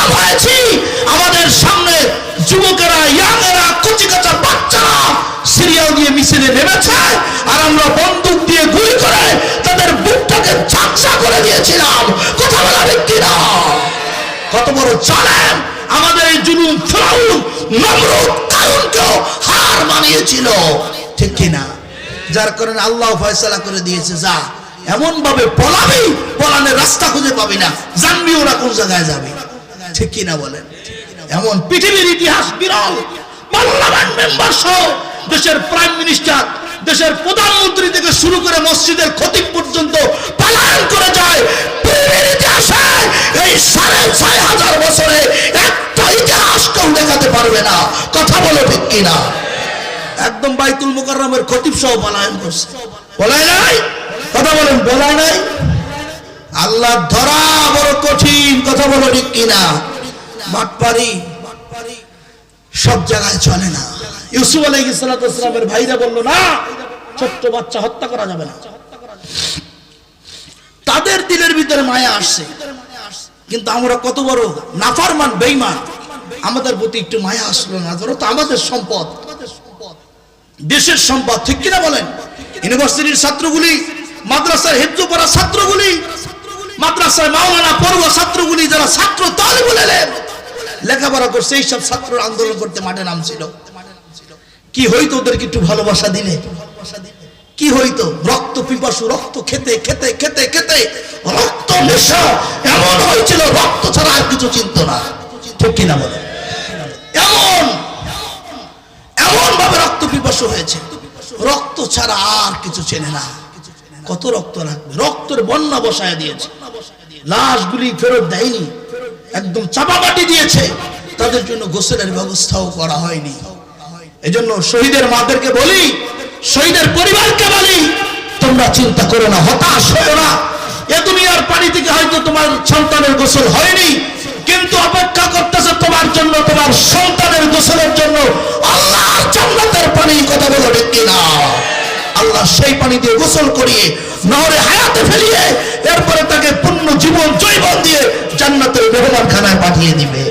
গোলাম হয়েছি। আমাদের সামনে যুবকেরা, ইয়াংয়েরা, কচিকাঁচা বাচ্চারা সিরিয়াল দিয়ে মিছিলে নেমেছে, আর আমরা বন্দুক দিয়ে গুলি করে তাদের বুকটাকে ঝাঁকসা করে দিয়েছিলাম। কথা বলা ঠিক কিনা? কত বড় জালেম আমাদের এই জুলুম ফিরআউন, নমরুদ, কারূনকেও হার মানিয়েছিল, ঠিক কিনা? যার কারণে আল্লাহ ফয়সালা করে দিয়েছে, যা এমন ভাবে পলাবি, পলানের রাস্তা খুঁজে পাবি না, জানবিও না কোন জায়গায় যাবি, ঠিক কিনা বলেন? এমন পৃথিবীর ইতিহাস বিরল। পার্লামেন্ট মেম্বার সহ দেশের প্রাইম মিনিস্টার, দেশের প্রধানমন্ত্রী থেকে শুরু করে মসজিদের খতিব পর্যন্ত পলায়ন করে যায়। পৃথিবীর ইতিহাসে এই ৬৫০০ বছরে একটা ইতিহাস কেউ দেখাতে পারবে না। কথা বলো ঠিক কিনা? একদম বাইতুল মুকাররমের খতিব সহ পলায়ন করছে, বলায় নাই? কথা বলেন, বলায় নাই? আল্লাহ ধরা বড় কঠিন। কথা বলো ঠিক কিনা? বাটপারি সব জায়গায় চলে না। ইউসুফ আলাইহিস সালামের ভাইরা বলল, না, ছোট্ট বাচ্চা হত্যা করা যাবে না। তাদের দিলের ভিতরে মায়া আসছে, কিন্তু আমরা কত বড় নাফরমান, বেঈমান, আমাদের প্রতি একটু মায়া আসলো না। ধরো তো আমাদের সম্পদ, দেশের সম্পদ, ঠিক কিনা বলেন? ইউনিভার্সিটির ছাত্রগুলি, মাদ্রাসার হেফজ পড়া ছাত্রগুলি, মাদ্রাসার মাওলানা পড়ুয়া ছাত্রগুলি, যারা ছাত্র তালিবুল ইলম লেখাপড়া করছে, এই সব ছাত্র আন্দোলন করতে মাঠে নামছিল। কি হইতো ওদেরকে একটু ভালোবাসা দিলে? কি হইতো? রক্ত পিপাসু, রক্ত খেতে খেতে খেতে খেতে রক্ত নেশা এমন হয়েছিল, রক্ত ছাড়া আর কিছু চিনত না, ঠিক কিনা বলে? এমন এমন ভাবে রক্ত পিপাসু হয়েছে, রক্ত ছাড়া আর কিছু চেনে না। কত রক্ত লাগবে? রক্তের বন্যা বসায় দিয়েছে, লাশগুলি ফেরত দেয়নি, একদম চাপাবাটি দিয়েছে, তাদের জন্য গোসলের ব্যবস্থাও করা হয়নি। এজন্য শহীদের মাদেরকে বলি, শহীদের পরিবারকে বলি, তোমরা চিন্তা করো না, হতাশ হয়ো না। এ দুনিয়ার পানি থেকে হয়তো তোমার সন্তানের গোসল হয়নি, কিন্তু অপেক্ষা করতেছে তোমার জন্য, তোমার সন্তানের গোসলের জন্য আল্লাহর জান্নাতের পানি। কথা বলো ঠিক কিনা? আল্লাহ সেই পানি দিয়ে গোসল করিয়ে নহরে হায়াতে ফেলিয়ে এরপরে তাকে পূর্ণ জীবন জৈবন দিয়ে জান্নাতের মেহমানখানায় পাঠিয়ে দিবে।